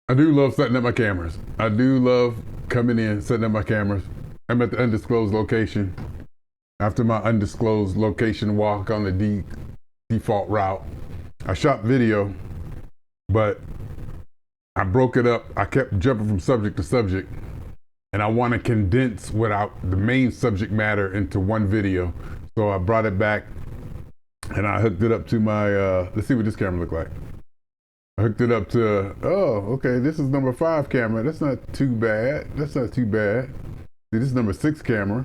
I do love setting up my cameras. I do love coming in, setting up my cameras. I'm at the undisclosed location. After my undisclosed location walk on the default route, I shot video, but I broke it up. I kept jumping from subject to subject, and I want to condense without the main subject matter into one video. So I brought it back, and I hooked it up to my, let's see what this camera looked like. I hooked it up to, oh, okay, this is number 5 camera. That's not too bad. That's not too bad. See, this is number 6 camera.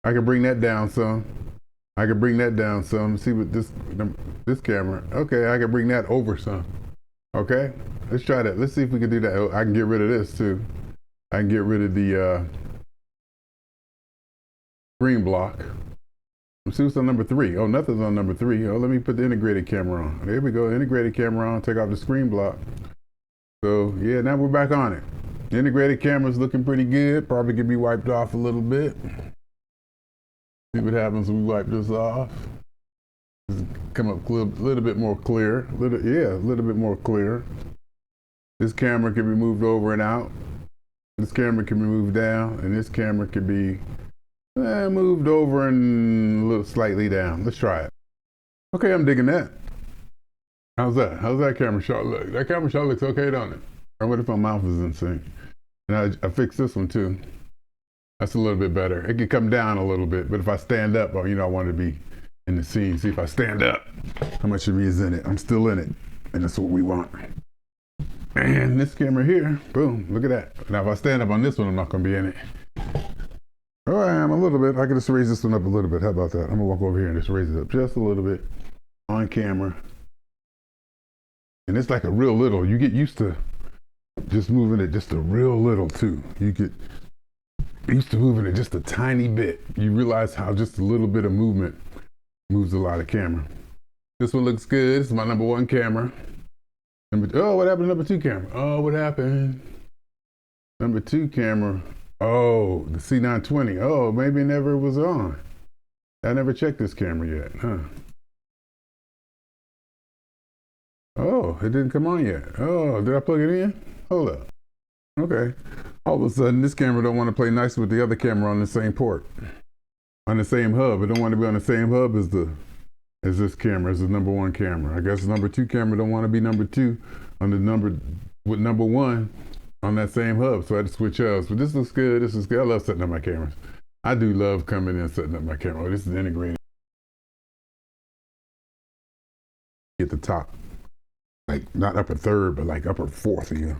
I can bring that down some. I can bring that down some. See what this camera. Okay, I can bring that over some. Okay, let's try that. Let's see if we can do that. I can get rid of this too. I can get rid of the screen block. Let's see what's on number 3. Oh, nothing's on number 3. Oh, let me put the integrated camera on. There we go. Integrated camera on. Take off the screen block. So yeah, now we're back on it. The integrated camera's looking pretty good. Probably could be wiped off a little bit. See what happens when we wipe this off. Come up a little bit more clear. A little bit more clear. This camera can be moved over and out. This camera can be moved down, and this camera can be moved over and a little slightly down. Let's try it. Okay, I'm digging that. How's that? How's that camera shot look? That camera shot looks okay, don't it? Or what if my mouth is in sync? And I fixed this one too. That's a little bit better. It could come down a little bit, but if I stand up, I want to be in the scene. See if I stand up, how much of me is in it? I'm still in it, and that's what we want. And this camera here, boom, look at that. Now if I stand up on this one, I'm not going to be in it. Oh, I am a little bit. I can just raise this one up a little bit. How about that? I'm going to walk over here and just raise it up just a little bit on camera. And it's like a real little. You get used to just moving it just a real little too. You get used to moving it just a tiny bit. You realize how just a little bit of movement moves a lot of camera. This one looks good. This is my number 1 camera. Oh, what happened to number 2 camera? Oh, what happened? Number 2 camera. Oh, the C920. Oh, maybe it never was on. I never checked this camera yet, huh? Oh, it didn't come on yet. Oh, did I plug it in? Hold up. Okay. All of a sudden, this camera don't want to play nice with the other camera on the same port, on the same hub. It don't want to be on the same hub as this camera, as the number 1 camera. I guess the number 2 camera don't want to be number 2 on the number 1 on that same hub. So I had to switch hubs. But this looks good. This is good. I love setting up my cameras. I do love coming in and setting up my camera. Oh, this is integrated at the top, like not upper 3rd, but like upper 4th here.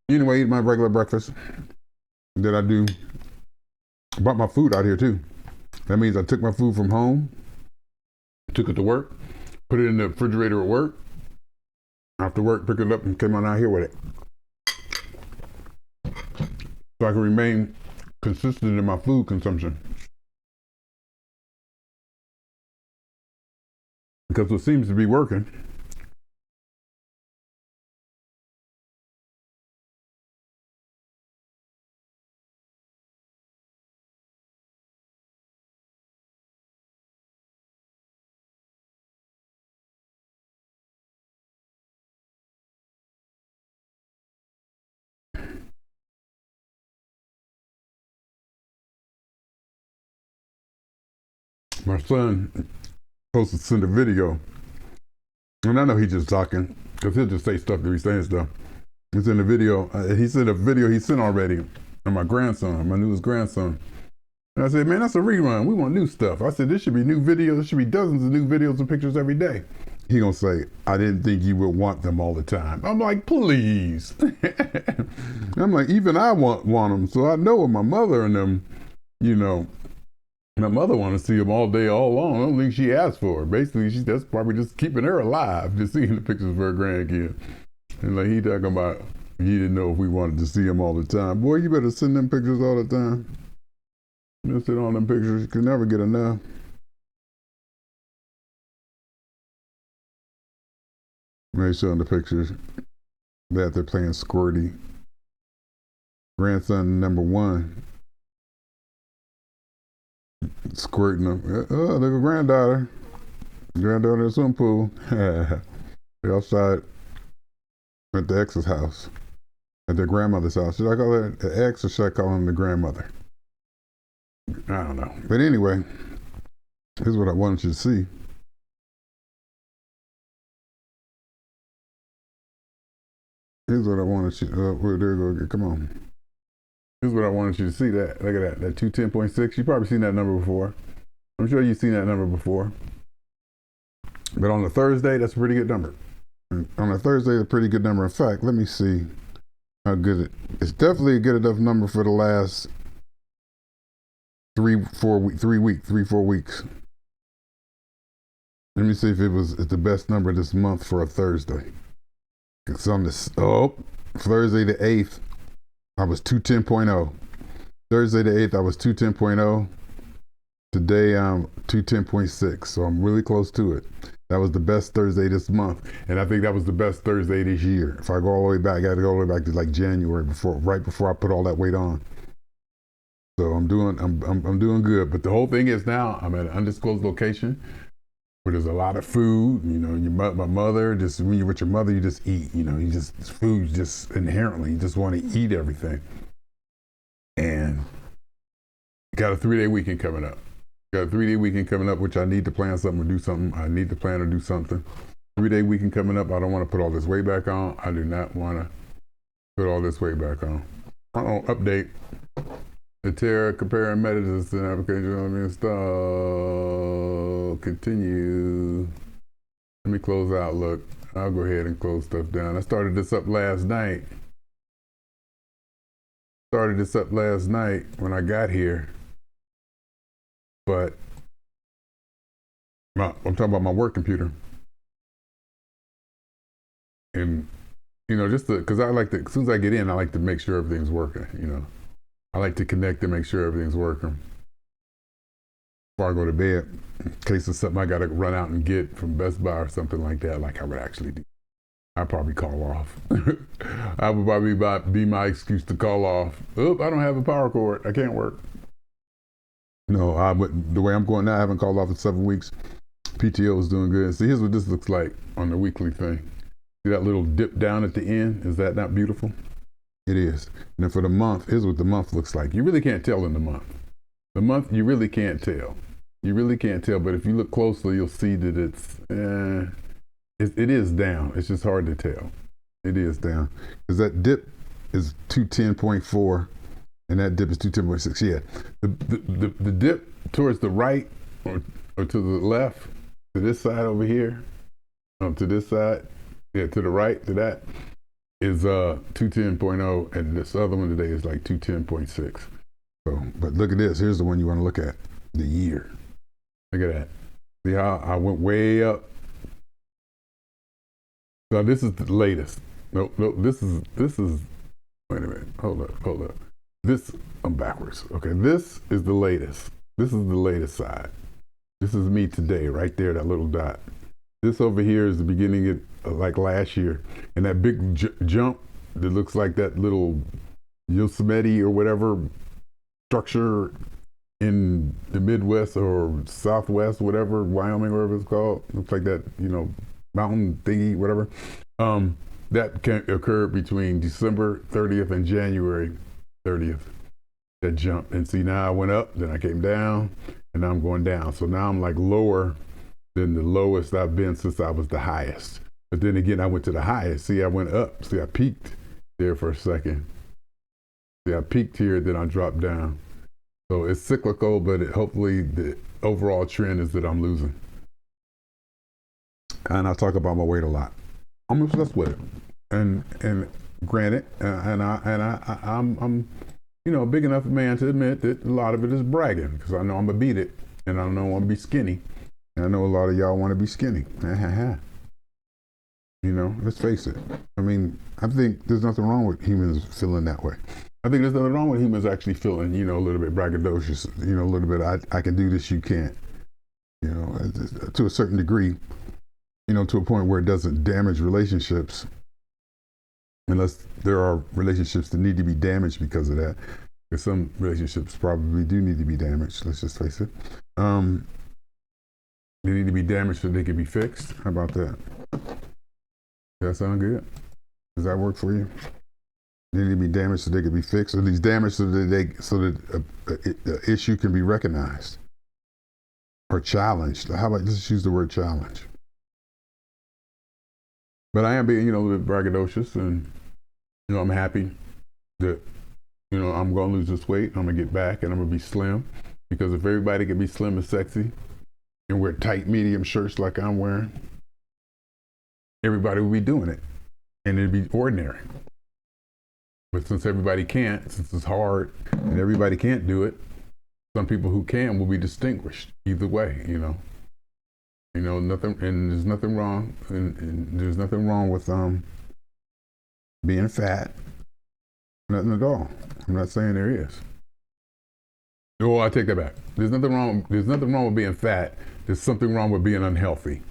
Anyway, eat my regular breakfast that I do. I brought my food out here too. That means I took my food from home, took it to work, put it in the refrigerator at work. After work, picked it up and came on out here with it. So I can remain consistent in my food consumption. Because what seems to be working my son supposed to send a video, and I know he's just talking because he'll just say stuff to be saying stuff. He's in the video. He sent a video he sent already of my grandson, my newest grandson. And I said, man, that's a rerun. We want new stuff. I said, this should be new videos. There should be dozens of new videos and pictures every day. He gonna say, I didn't think you would want them all the time. I'm like, please. I'm like, even I want them. So I know my mother and them, my mother want to see them all day, all long. I don't think she asked for it. Basically, that's probably just keeping her alive, just seeing the pictures of her grandkid. And like he talking about, he didn't know if we wanted to see him all the time. Boy, you better send them pictures all the time. You send all them pictures. You can never get enough. They showing the pictures that they're playing squirty. Grandson number 1. Squirting them. Oh, look at granddaughter. Granddaughter in the swimming pool. They outside at the ex's house, at their grandmother's house. Should I call her the ex or should I call him the grandmother? I don't know. But anyway, here's what I wanted you to see. Here's what I wanted you. There you go. Come on. Here's what I wanted you to see. That look at that 210.6. You've probably seen that number before. I'm sure you've seen that number before. But on a Thursday, that's a pretty good number. And on a Thursday, a pretty good number. In fact, let me see how good it's definitely a good enough number for the last 3-4 weeks. Let me see if it's the best number this month for a Thursday. It's on this. Thursday the 8th, I was 210.0. Thursday the 8th, I was 210.0. Today I'm 210.6, so I'm really close to it. That was the best Thursday this month, and I think that was the best Thursday this year. If I go all the way back, I got to go all the way back to like January right before I put all that weight on. So I'm doing good. But the whole thing is now I'm at an undisclosed location where there's a lot of food. You know, my mother, just when you're with your mother, you just eat. You know, food just inherently, you just want to eat everything. And got a 3-day weekend coming up. Got a 3-day weekend coming up, which I need to plan something or do something. I need to plan or do something. 3-day weekend coming up. I don't want to put all this weight back on. I do not want to put all this weight back on. Update. The Terra comparing methods and application install. Continue. Let me close Outlook. I'll go ahead and close stuff down. I started this up last night. When I got here. But I'm talking about my work computer. And, you know, because as soon as I get in, I like to make sure everything's working, you know. I like to connect and make sure everything's working before I go to bed, in case it's something I got to run out and get from Best Buy or something like that, like I would actually do. I'd probably call off. I would probably be my excuse to call off. I don't have a power cord. I can't work. No, the way I'm going now, I haven't called off in 7 weeks. PTO is doing good. See, here's what this looks like on the weekly thing. See that little dip down at the end? Is that not beautiful? It is. And then for the month, here's what the month looks like. You really can't tell in the month. The month, you really can't tell. But if you look closely, you'll see that it is down. It's just hard to tell. It is down. Because that dip is 210.4 and that dip is 210.6. Yeah. The dip towards the right or to the left, to this side over here, to this side, to the right, to that, is 210.0, and this other one today is like 210.6. So, but look at this. Here's the one you want to look at. The year. Look at that. See how I went way up? So this is the latest. No, this is, wait a minute. Hold up. I'm backwards. Okay, this is the latest. This is the latest side. This is me today, right there, that little dot. This over here is the beginning of like last year. And that big jump that looks like that little Yosemite or whatever structure in the Midwest or Southwest, whatever, Wyoming, whatever it's called. Looks like that, you know, mountain thingy, whatever. That can occur between December 30th and January 30th. That jump. And see, now I went up, then I came down, and now I'm going down. So now I'm like lower than the lowest I've been since I was the highest. But then again, I went to the highest. See, I went up. See, I peaked there for a second. See, I peaked here, then I dropped down. So it's cyclical, but hopefully the overall trend is that I'm losing. And I talk about my weight a lot. I'm obsessed with it. And granted, I'm you know, big enough a man to admit that a lot of it is bragging, because I know I'm gonna beat it, and I know I want to be skinny. And I know a lot of y'all want to be skinny. You know, let's face it. I mean, I think there's nothing wrong with humans feeling that way. I think there's nothing wrong with humans actually feeling, you know, a little bit braggadocious, you know, a little bit, I can do this, you can't. You know, to a certain degree, you know, to a point where it doesn't damage relationships, unless there are relationships that need to be damaged because of that. Because some relationships probably do need to be damaged, let's just face it. They need to be damaged so they can be fixed. How about that? Does that sound good? Does that work for you? They need to be damaged so they can be fixed, or these damaged so that the issue can be recognized or challenged. How about let's use the word challenge? But I am being, a little bit braggadocious, and I'm happy that I'm going to lose this weight. I'm going to get back, and I'm going to be slim, because if everybody can be slim and sexy and wear tight medium shirts like I'm wearing, everybody will be doing it, and it'd be ordinary. But since everybody can't, since it's hard and everybody can't do it, some people who can will be distinguished either way. Nothing, and there's nothing wrong, and there's nothing wrong with being fat. Nothing at all. I'm not saying there is. Oh, I take that back. There's nothing wrong. There's nothing wrong with being fat. There's something wrong with being unhealthy.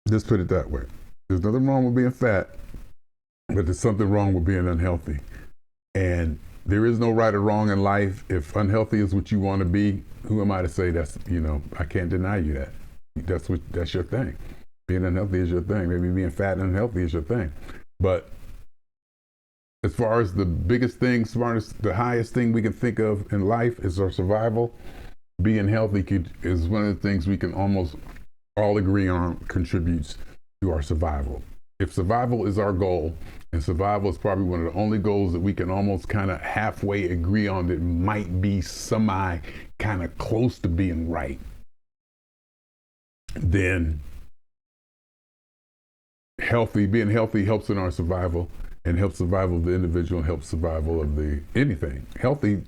Just put it that way. There's nothing wrong with being fat, but there's something wrong with being unhealthy. And there is no right or wrong in life. If unhealthy is what you want to be, who am I to say that's, I can't deny you that. That's your thing. Being unhealthy is your thing. Maybe being fat and unhealthy is your thing. But as far as the biggest thing, the highest thing we can think of in life is our survival. Being healthy is one of the things we can almost all agree on contributes to our survival. If survival is our goal, and survival is probably one of the only goals that we can almost kind of halfway agree on that might be semi kind of close to being right, then being healthy helps in our survival, and helps survival of the individual, and helps survival of anything. Healthy,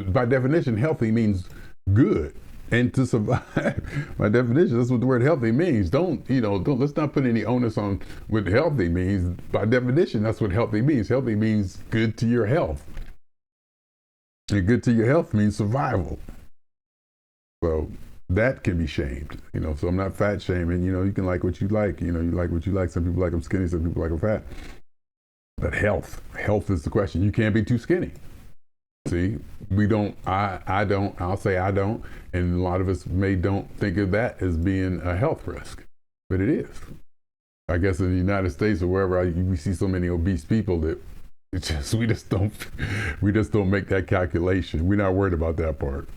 by definition, healthy means good. And to survive, by definition, that's what the word healthy means. Let's not put any onus on what healthy means. By definition, that's what healthy means. Healthy means good to your health. And good to your health means survival. So that can be shamed, so I'm not fat shaming. You can like what you like. You like what you like. Some people like them skinny, some people like them fat. But health is the question. You can't be too skinny. See, we don't, I'll say I don't, and a lot of us don't think of that as being a health risk, but it is. I guess in the United States or wherever we see so many obese people that we just don't make that calculation. We're not worried about that part.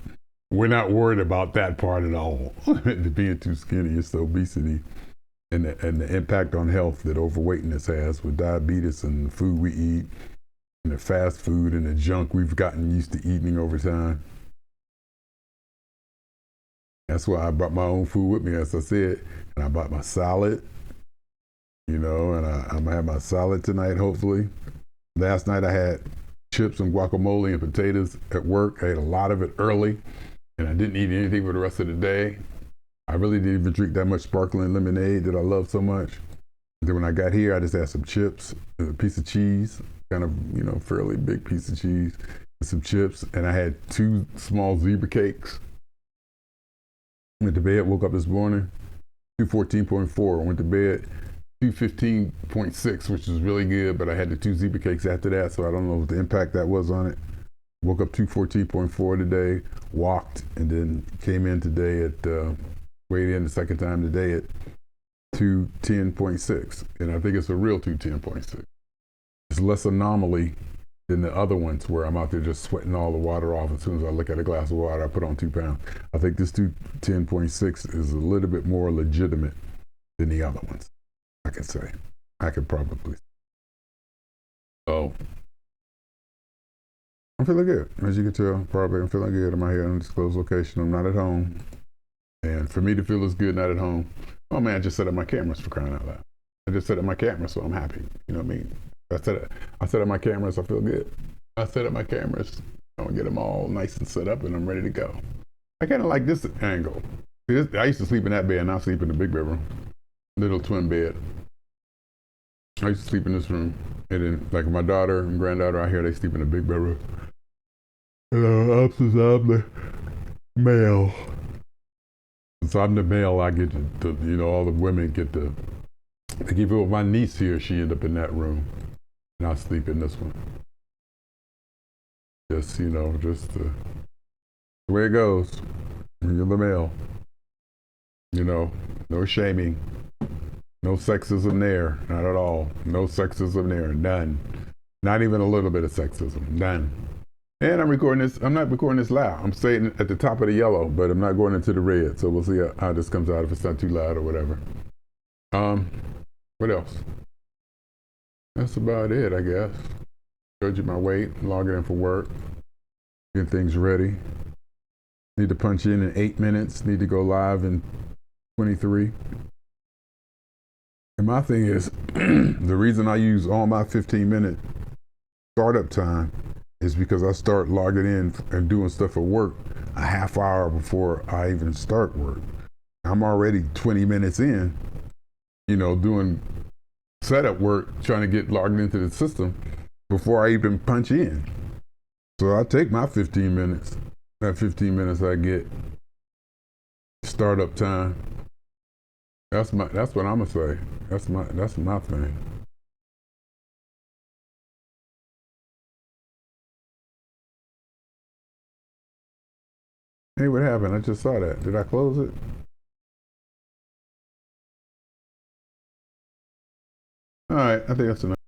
We're not worried about that part at all. Being too skinny, it's the obesity and the impact on health that overweightness has with diabetes and the food we eat, and the fast food and the junk we've gotten used to eating over time. That's why I brought my own food with me, as I said, and I bought my salad, and I'm gonna have my salad tonight, hopefully. Last night I had chips and guacamole and potatoes at work. I ate a lot of it early, and I didn't eat anything for the rest of the day. I really didn't even drink that much sparkling lemonade that I love so much. Then when I got here, I just had some chips, and a piece of cheese, kind of, fairly big piece of cheese, and some chips, and I had 2 small zebra cakes. Went to bed, woke up this morning, 214.4. Went to bed, 215.6, which was really good, but I had the 2 zebra cakes after that, so I don't know what the impact that was on it. Woke up 214.4 today, walked, and then came in today weighed in the second time today at 210.6, and I think it's a real 210.6. It's less anomaly than the other ones where I'm out there just sweating all the water off. As soon as I look at a glass of water, I put on 2 pounds. I think this 210.6 is a little bit more legitimate than the other ones, I can say. I could probably. So, I'm feeling good. As you can tell, probably I'm feeling good. I'm out here in an undisclosed location. I'm not at home. And for me to feel as good not at home, oh man, I just set up my cameras, for crying out loud. I just set up my cameras, so I'm happy. You know what I mean? I set up my cameras, I feel good. I set up my cameras, I'm gonna get them all nice and set up, and I'm ready to go. I kind of like this angle. I used to sleep in that bed, and I sleep in the big bedroom, little twin bed. I used to sleep in this room, and then like my daughter and granddaughter out here, they sleep in the big bedroom. And since I'm the male, so I'm the male, I get all the women get to keep it with my niece here. She ended up in that room, and I sleep in this one. Just the way it goes. You're the male. No shaming. No sexism there, not at all. No sexism there, none. Not even a little bit of sexism, none. And I'm recording this. I'm not recording this loud. I'm staying at the top of the yellow, but I'm not going into the red. So we'll see how this comes out if it's not too loud or whatever. What else? That's about it, I guess. Showed you my weight, logging in for work, getting things ready. Need to punch in 8 minutes. Need to go live in 23. And my thing is, the reason I use all my 15-minute startup time is because I start logging in and doing stuff at work a half hour before I even start work. I'm already 20 minutes in, doing setup work, trying to get logged into the system before I even punch in. So I take my 15 minutes. That 15 minutes I get startup time. That's what I'm gonna say. That's my thing. Hey, what happened? I just saw that. Did I close it? All right, I think that's enough.